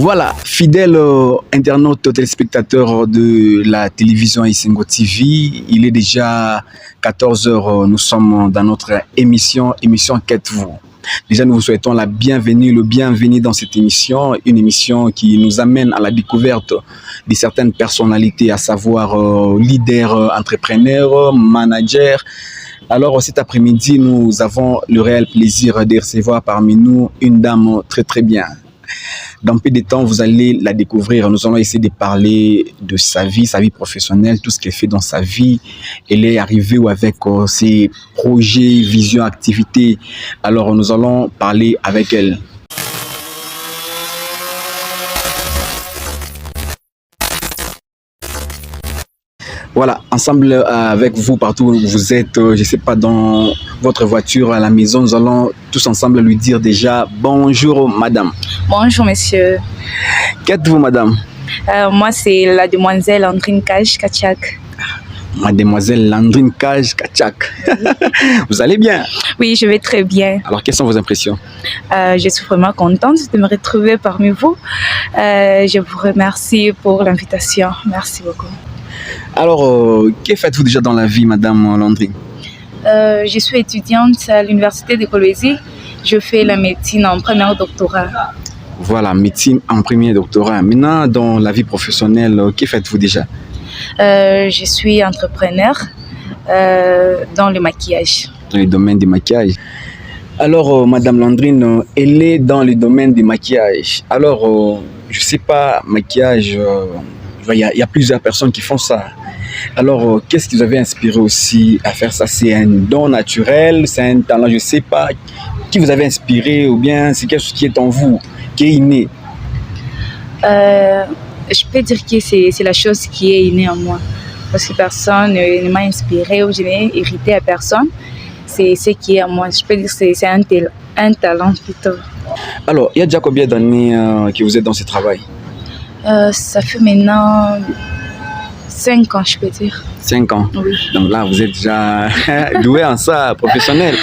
Voilà, fidèles internautes, téléspectateurs de la télévision Isengo TV, il est déjà 14 heures. Nous sommes dans notre émission Qu'êtes-vous? Déjà, nous vous souhaitons la bienvenue, le bienvenu dans cette émission, une émission qui nous amène à la découverte de certaines personnalités, à savoir leaders, entrepreneurs, managers. Alors, cet après-midi, nous avons le réel plaisir de recevoir parmi nous une dame très très bien. Dans peu de temps, vous allez la découvrir. Nous allons essayer de parler de sa vie professionnelle, tout ce qu'elle fait dans sa vie. Elle est arrivée avec ses projets, visions, activités. Alors, nous allons parler avec elle. Voilà, ensemble avec vous, partout où vous êtes, je ne sais pas, dans votre voiture, à la maison, nous allons tous ensemble lui dire déjà bonjour madame. Bonjour monsieur. Qu'êtes-vous madame? Moi c'est la demoiselle Landrine Kaj Kachak. Mademoiselle Landrine Kaj Kachak. Vous allez bien? Oui, je vais très bien. Alors, quelles sont vos impressions? Je suis vraiment contente de me retrouver parmi vous. Je vous remercie pour l'invitation. Merci beaucoup. Alors, que faites-vous déjà dans la vie, madame Landrine? Je suis étudiante à l'université de Kolwezi. Je fais la médecine en premier doctorat. Voilà, médecine en premier doctorat. Maintenant, dans la vie professionnelle, que faites-vous déjà? Je suis entrepreneur dans le maquillage. Dans le domaine du maquillage. Alors, madame Landrine, elle est dans le domaine du maquillage. Alors, je ne sais pas, maquillage, il y a plusieurs personnes qui font ça. Alors, qu'est-ce qui vous avait inspiré aussi à faire ça? C'est un don naturel, c'est un talent, je ne sais pas. Qui vous avait inspiré ou bien c'est quelque chose qui est en vous, qui est inné? Je peux dire que c'est la chose qui est innée en moi. Parce que personne ne m'a inspiré ou je n'ai hérité à personne. C'est ce qui est en moi. Je peux dire que c'est un talent plutôt. Alors, il y a déjà combien d'années que vous êtes dans ce travail? Ça fait maintenant 5 ans, je peux dire. 5 ans? Oui. Donc là, vous êtes déjà doué en ça, professionnel?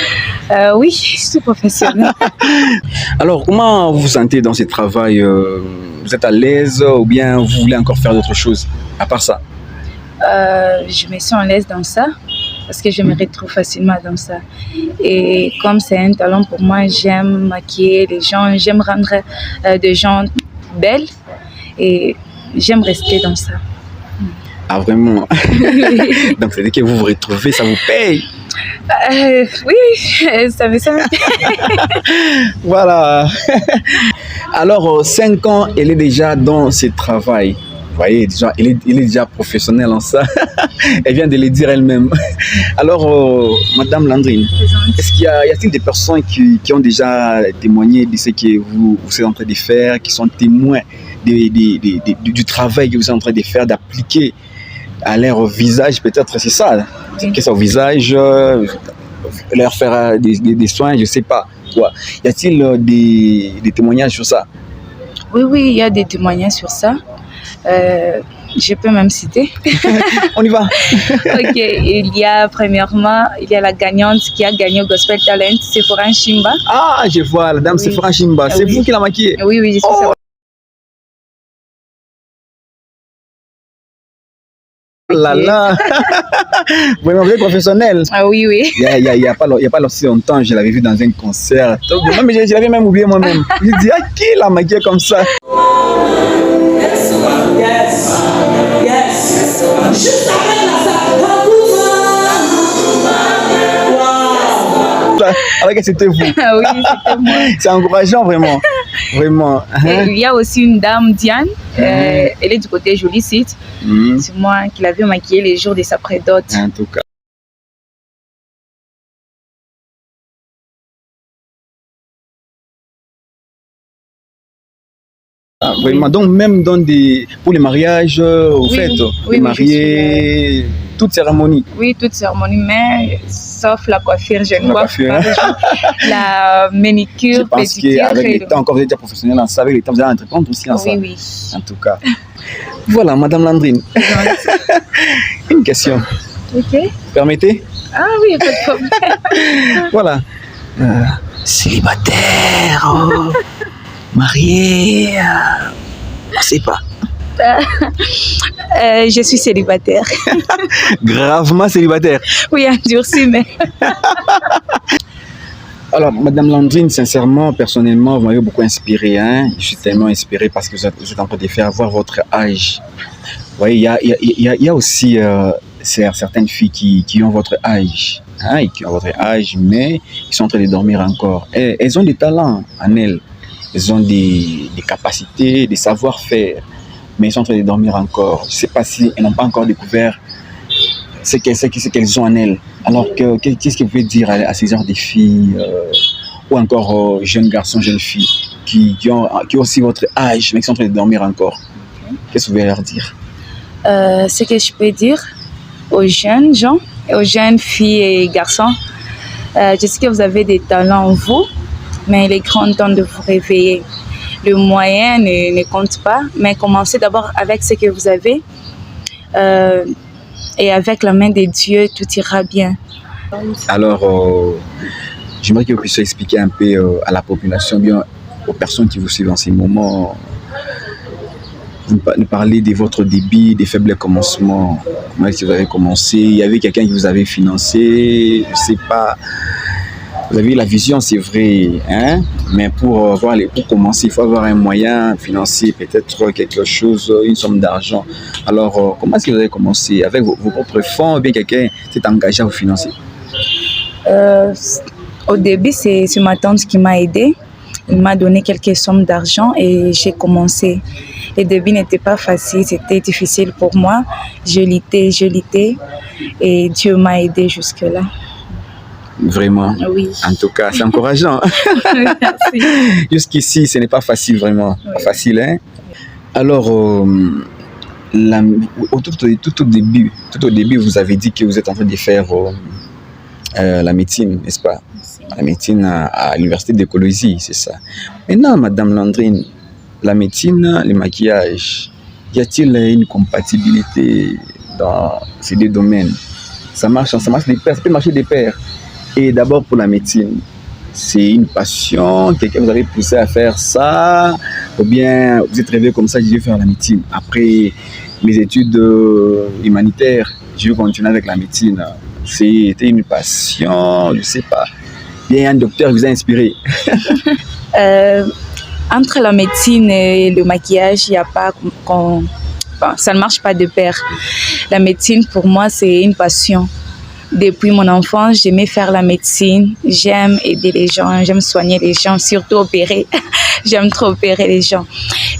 Oui, je suis professionnelle. Alors, comment vous vous sentez dans ce travail? Vous êtes à l'aise ou bien vous voulez encore faire d'autres choses à part ça? Je me sens à l'aise dans ça parce que je me retrouve facilement dans ça. Et comme c'est un talent pour moi, j'aime maquiller les gens, j'aime rendre des gens belles et j'aime rester dans ça. Ah vraiment? Donc c'est-à-dire que vous vous retrouvez, ça vous paye? Oui, ça me semble. Voilà. Alors, 5 ans, elle est déjà dans ce travail. Vous voyez, déjà, elle est déjà professionnelle en ça. Elle vient de le dire elle-même. Alors, madame Landrine, est-ce qu'il y a-t-il des personnes qui ont déjà témoigné de ce que vous êtes en train de faire, qui sont témoins du travail que vous êtes en train de faire, d'appliquer à leur visage, peut-être c'est ça, que c'est au visage, leur faire des soins, je ne sais pas. Quoi. Y a-t-il des témoignages sur ça? Oui, il y a des témoignages sur ça. Je peux même citer. On y va. Ok, il y a premièrement, il y a la gagnante qui a gagné au Gospel Talent, Sephora Shimba. Ah, je vois, la dame Sephora Shimba, c'est vous qui la maquillez? Oui, je suis ça. Là. Vraiment, vous êtes professionnel. Ah oui. Il y a pas si longtemps, je l'avais vu dans un concert. Mais je l'avais même oublié moi-même. Je dis, ah, qui l'a maquillé comme ça? Yes. Juste après alors que c'était vous. Ah oui, c'était moi. C'est encourageant vraiment. Vraiment. Il y a aussi une dame, Diane, elle est du côté Joli Site. C'est moi qui l'avais maquillée les jours de sa prédote. En tout cas. Ah, vraiment. Donc même pour les mariages, vous faites les mariés, toute cérémonie. Oui, toute cérémonie, mais sauf la coiffure, je ne vois pas. La manicure, je pense qu'avec le temps, encore vous êtes déjà professionnel en ça, avec le temps, vous allez entreprendre aussi en ça. Oui. En tout cas. Voilà, madame Landrine. Une question. Ok. Permettez? Ah oui, pas de problème. Voilà. Célibataire, marié, C'est pas. Je suis célibataire. Gravement célibataire. Oui, endurci, mais... Alors, Madame Landrine, sincèrement, personnellement, vous m'avez beaucoup inspiré. Hein? Je suis tellement inspiré parce que vous êtes en train de faire voir votre âge. Vous voyez, il y a aussi certaines filles qui ont votre âge. Hein, et qui ont votre âge, mais qui sont en train de dormir encore. Elles ont des talents en elles. Elles ont des capacités, des savoir-faire, mais elles sont en train de dormir encore. Je ne sais pas si elles n'ont pas encore découvert ce qu'elles ont en elles. Alors, qu'est-ce que vous pouvez dire à ces genres de filles ou encore aux jeunes garçons, jeunes filles qui ont aussi votre âge, mais qui sont en train de dormir encore? Qu'est-ce que vous pouvez leur dire? Ce que je peux dire aux jeunes gens, aux jeunes filles et garçons, je sais que vous avez des talents en vous, mais il est grand temps de vous réveiller. Le moyen ne compte pas, mais commencez d'abord avec ce que vous avez et avec la main de Dieu, tout ira bien. Alors, j'aimerais que vous puissiez expliquer un peu à la population, bien aux personnes qui vous suivent en ces moments. Vous parlez de votre début, des faibles commencements. Comment est-ce que vous avez commencé? Il y avait quelqu'un qui vous avait financé, je ne sais pas. Vous avez la vision, c'est vrai, hein? Mais pour commencer, il faut avoir un moyen financier, peut-être quelque chose, une somme d'argent. Alors, comment est-ce que vous avez commencé? Avec vos propres fonds ou bien quelqu'un s'est engagé à vous financer? Au début, c'est ma tante qui m'a aidée. Il m'a donné quelques sommes d'argent et j'ai commencé. Le début n'était pas facile, c'était difficile pour moi. Je luttais et Dieu m'a aidé jusque-là. Vraiment? Oui. En tout cas, c'est encourageant. Merci. Jusqu'ici, ce n'est pas facile, vraiment. Oui. Pas facile, hein? Alors, tout au début, vous avez dit que vous êtes en train de faire la médecine, n'est-ce pas? La médecine à l'université d'écologie, c'est ça. Maintenant, Madame Landrine, la médecine, le maquillage, y a-t-il une compatibilité dans ces deux domaines? Ça marche de pair, ça peut marcher de pair. Et d'abord pour la médecine, c'est une passion, quelqu'un vous avez poussé à faire ça, ou bien vous êtes réveillé comme ça, je vais faire la médecine. Après mes études humanitaires, je vais continuer avec la médecine. C'était une passion, je ne sais pas. Bien, un docteur vous a inspiré. Entre la médecine et le maquillage, il n'y a pas ça ne marche pas de pair. La médecine, pour moi, c'est une passion. Depuis mon enfance, j'aimais faire la médecine. J'aime aider les gens, j'aime soigner les gens, surtout opérer. J'aime trop opérer les gens.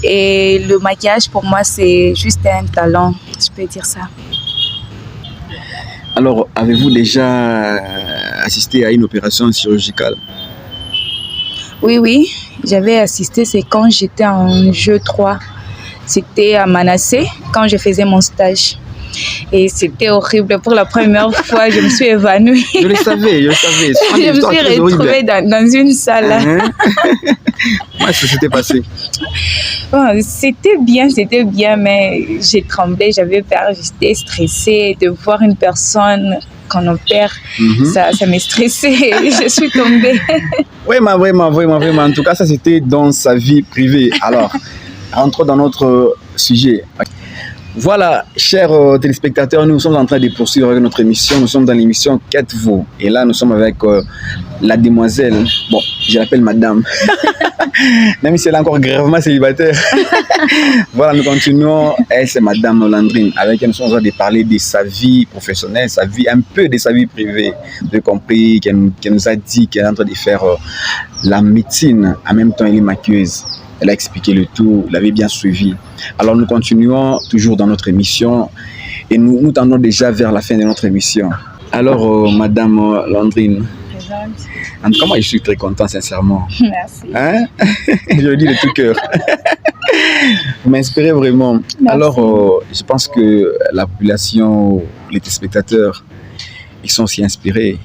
Et le maquillage, pour moi, c'est juste un talent, je peux dire ça. Alors, avez-vous déjà assisté à une opération chirurgicale? Oui, j'avais assisté, c'est quand j'étais en jeu 3. C'était à Manassé, quand je faisais mon stage. Et c'était horrible. Pour la première fois, je me suis évanouie. Je le savais. Je me suis retrouvée dans une salle. Comment est-ce que c'était passé? Bon, c'était bien, mais j'ai tremblé, j'avais peur, j'étais stressée de voir une personne qu'on opère. Ça m'est stressée et je suis tombée. Vraiment. En tout cas, ça c'était dans sa vie privée. Alors, rentrons dans notre sujet. Voilà, chers téléspectateurs, nous sommes en train de poursuivre avec notre émission. Nous sommes dans l'émission Qu'êtes-vous? Et là, nous sommes avec la demoiselle. Bon, je l'appelle madame. Même si elle est encore gravement célibataire. Voilà, nous continuons. Elle, c'est madame Landrine. Avec elle, nous sommes en train de parler de sa vie professionnelle, un peu de sa vie privée. Vous avez compris qu'elle nous a dit qu'elle est en train de faire la médecine. En même temps, elle est maquilleuse. Elle a expliqué le tout, vous l'avez bien suivi. Alors nous continuons toujours dans notre émission et nous tendons déjà vers la fin de notre émission. Alors Madame Landrine, en tout cas moi je suis très content sincèrement. Merci. Hein? Je le dis de tout cœur. Vous m'inspirez vraiment. Merci. Alors je pense que la population, les téléspectateurs, ils sont aussi inspirés.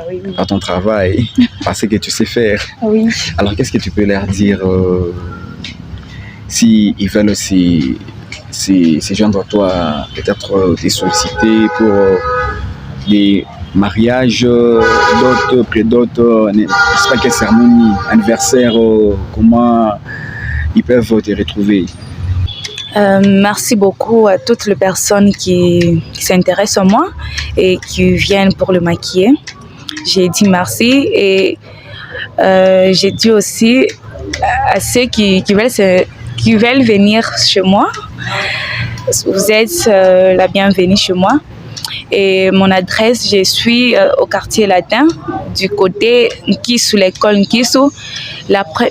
Oui. Par ton travail, par ce que tu sais faire. Oui. Alors, qu'est-ce que tu peux leur dire s'ils veulent aussi se joindre à toi, peut-être te solliciter pour des mariages, d'autres, près d'autres, je ne sais pas quelle cérémonie, anniversaire, comment ils peuvent te retrouver? Merci beaucoup à toutes les personnes qui s'intéressent à moi et qui viennent pour le maquiller. J'ai dit merci et j'ai dit aussi à ceux qui veulent venir chez moi, vous êtes la bienvenue chez moi. Et mon adresse, je suis au quartier latin, du côté Nkissou, l'école Nkissou.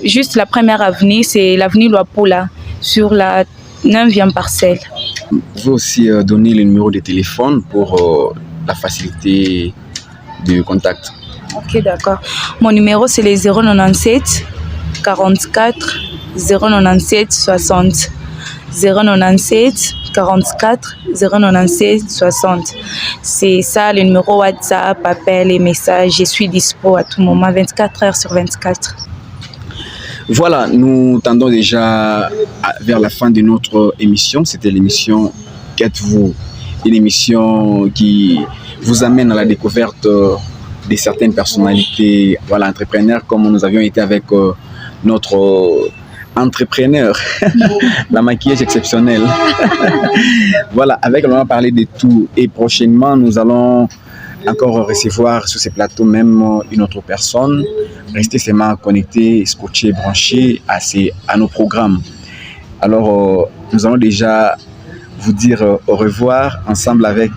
Juste la première avenue, c'est l'avenue Luapula, sur la 9e parcelle. Vous pouvez aussi donner le numéro de téléphone pour la facilité de contact. Ok, d'accord. Mon numéro, c'est le 097 44 097 60. 097 44 097 60. C'est ça le numéro WhatsApp, appel et messages. Je suis dispo à tout moment, 24 heures sur 24. Voilà, nous tendons déjà vers la fin de notre émission. C'était l'émission Qu'êtes-vous? Une émission qui vous amène à la découverte de certaines personnalités, voilà, entrepreneurs, comme nous avions été avec notre entrepreneur, la maquillage exceptionnelle. Voilà, avec on va parler de tout. Et prochainement, nous allons encore recevoir sur ces plateaux même une autre personne. Restez seulement connectés, scotchés, branchés à nos programmes. Alors, nous allons déjà vous dire au revoir ensemble avec